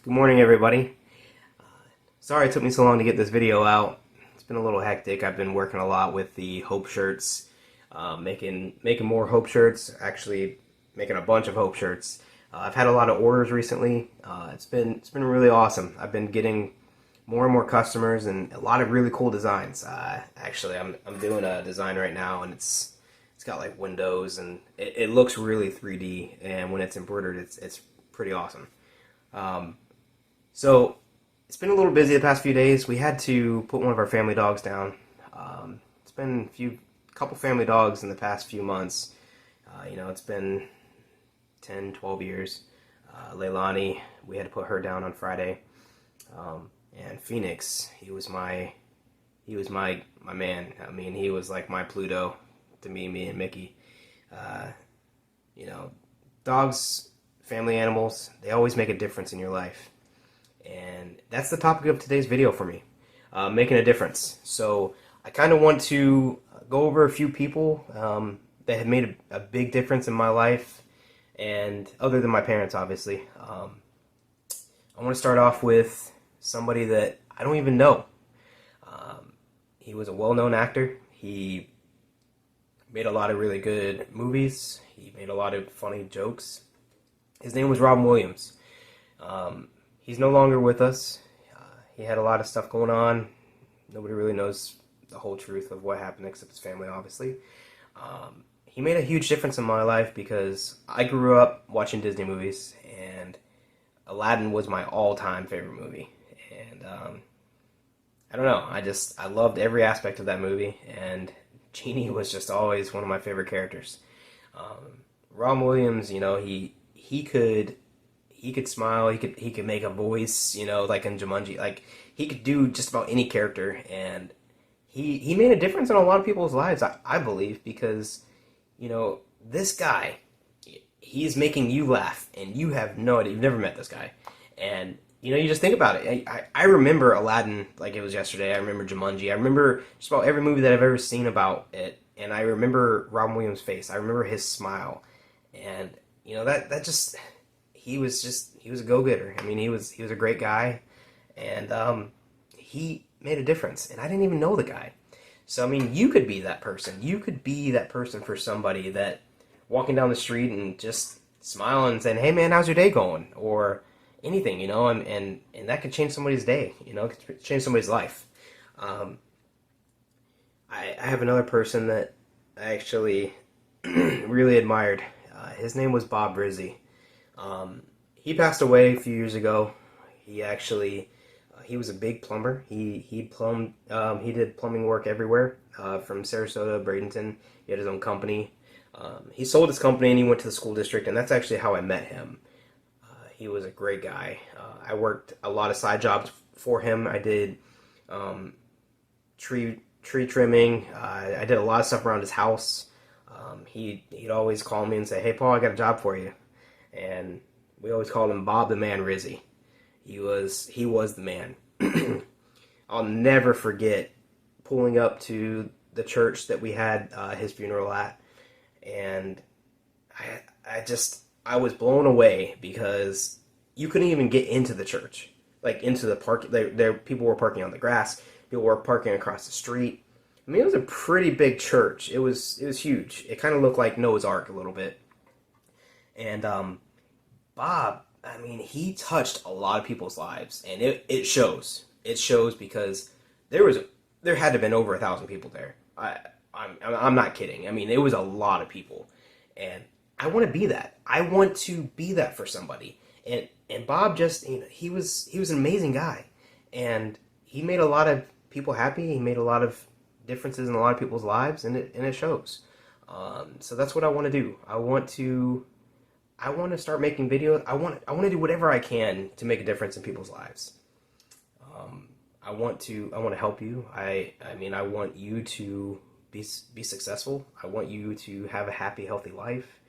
Good morning, everybody. Sorry it took me so long to get this video out. It's been a little hectic. I've been working a lot with the Hope shirts, making more Hope shirts. Actually, making a bunch of Hope shirts. I've had a lot of orders recently. It's been really awesome. I've been getting more and more customers and a lot of really cool designs. Actually, I'm doing a design right now, and it's got like windows, and it looks really 3D. And when it's embroidered, it's pretty awesome. So it's been a little busy the past few days. We had to put one of our family dogs down. It's been a couple family dogs in the past few months. It's been 10, 12 years. Leilani, we had to put her down on Friday. And Phoenix, he was my man. I mean, he was like my Pluto to me and Mickey. Uh, Dogs, family animals, they always make a difference in your life. And that's the topic of today's video for me, making a difference. So I kind of want to go over a few people that have made a big difference in my life, and other than my parents, obviously. I want to start off with somebody that I don't even know. He was a well-known actor. He made a lot of really good movies. He made a lot of funny jokes. His name was Robin Williams. He's no longer with us. He had a lot of stuff going on. Nobody really knows the whole truth of what happened except his family, obviously. He made a huge difference in my life because I grew up watching Disney movies, and Aladdin was my all-time favorite movie. And I don't know, I loved every aspect of that movie, and Genie was just always one of my favorite characters. Robin Williams, he could smile. He could make a voice, like in Jumanji. Like he could do just about any character, and he made a difference in a lot of people's lives. I believe because this guy, he's making you laugh, and you have no idea. You've never met this guy, and you just think about it. I remember Aladdin like it was yesterday. I remember Jumanji. I remember just about every movie that I've ever seen about it, and I remember Robin Williams' face. I remember his smile, and that just he was a go-getter. I mean, he was a great guy, and he made a difference. And I didn't even know the guy. So I mean, you could be that person. You could be that person for somebody that walking down the street and just smiling and saying, "Hey man, how's your day going?" or anything, and that could change somebody's day. It could change somebody's life. Um, I have another person that I actually really admired. His name was Bob Rizzi. He passed away a few years ago. He actually he was a big plumber. He did plumbing work everywhere, from Sarasota, Bradenton. He had his own company. He sold his company and he went to the school district, and that's actually how I met him. He was a great guy. I worked a lot of side jobs for him. I did tree trimming. I did a lot of stuff around his house. He'd always call me and say, "Hey Paul, I got a job for you," and we always called him Bob the Man Rizzi. He was the man. I'll never forget pulling up to the church that we had his funeral at, and I was blown away because you couldn't even get into the church, like into the park. There people were parking on the grass. People were parking across the street. I mean, it was a pretty big church. It was huge. It kind of looked like Noah's Ark a little bit. And Bob, I mean, he touched a lot of people's lives, and it shows. It shows because there had to have been over 1,000 people there. I'm not kidding. I mean, it was a lot of people, and I want to be that. I want to be that for somebody. And Bob just he was an amazing guy, and he made a lot of people happy. He made a lot of differences in a lot of people's lives, and it shows. So that's what I want to do. I want to start making videos. I want to do whatever I can to make a difference in people's lives. I want to help you. I want you to be successful. I want you to have a happy, healthy life.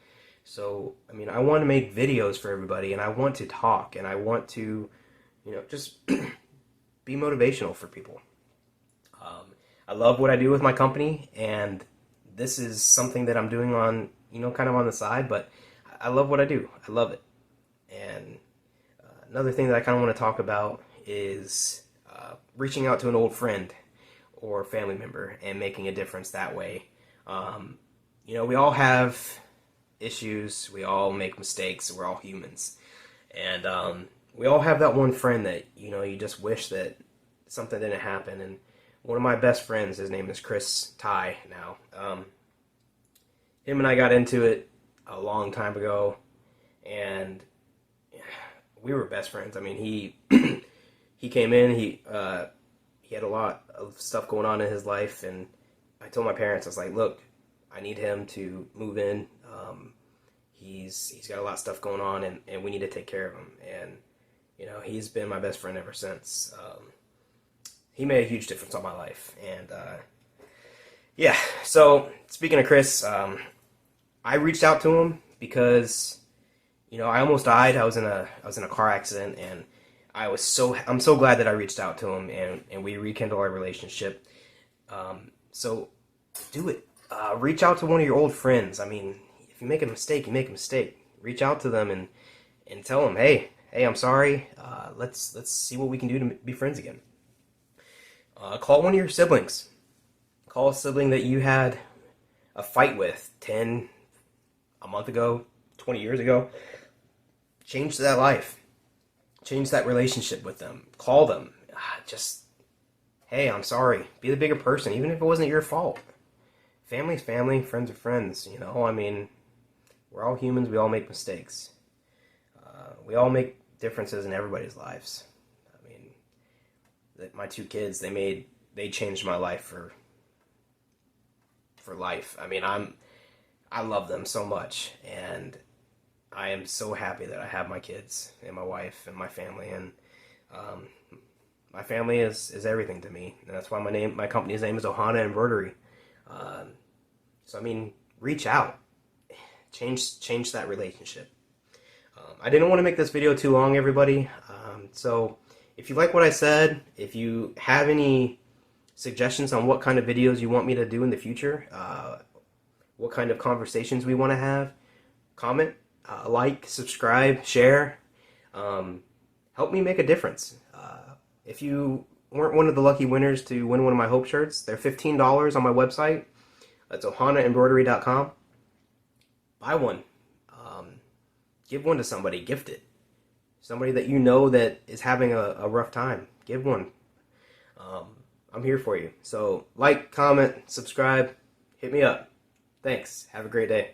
So, I want to make videos for everybody, and I want to talk, and I want to, just be motivational for people. I love what I do with my company, and this is something that I'm doing kind of on the side, but I love what I do. I love it. And Another thing that I kind of want to talk about is reaching out to an old friend or family member and making a difference that way. Um, we all have issues, we all make mistakes, we're all humans. And we all have that one friend that, you just wish that something didn't happen. And one of my best friends, his name is Chris Ty now. Him and I got into it a long time ago, and we were best friends. I mean, he he came in, he had a lot of stuff going on in his life, and I told my parents, I was like, look, I need him to move in. He's got a lot of stuff going on, and we need to take care of him. And he's been my best friend ever since. He made a huge difference on my life, and yeah. So speaking of Chris, I reached out to him because I almost died. I was in a car accident, and I'm so glad that I reached out to him, and we rekindled our relationship. So do it. Reach out to one of your old friends. I mean, if you make a mistake, you make a mistake. Reach out to them and tell them, hey, I'm sorry. Let's see what we can do to be friends again. Call one of your siblings. Call a sibling that you had a fight with a month ago, 20 years ago. Change that life. Change that relationship with them. Call them. Just, hey, I'm sorry. Be the bigger person, even if it wasn't your fault. Family's family, friends are friends. I mean, we're all humans. We all make mistakes. We all make differences in everybody's lives. I mean, my two kids, they changed my life for life. I mean, I love them so much, and I am so happy that I have my kids and my wife and my family, and my family is everything to me, and that's why my company's name is Ohana Embroidery. So I mean, reach out, change that relationship. I didn't want to make this video too long, everybody. So if you like what I said, if you have any suggestions on what kind of videos you want me to do in the future, what kind of conversations we want to have, comment, like, subscribe, share. Help me make a difference. If you weren't one of the lucky winners to win one of my Hope shirts, they're $15 on my website. That's ohanaembroidery.com. Buy one. Give one to somebody. Gift it. Somebody that that is having a rough time. Give one. I'm here for you. So like, comment, subscribe, hit me up. Thanks. Have a great day.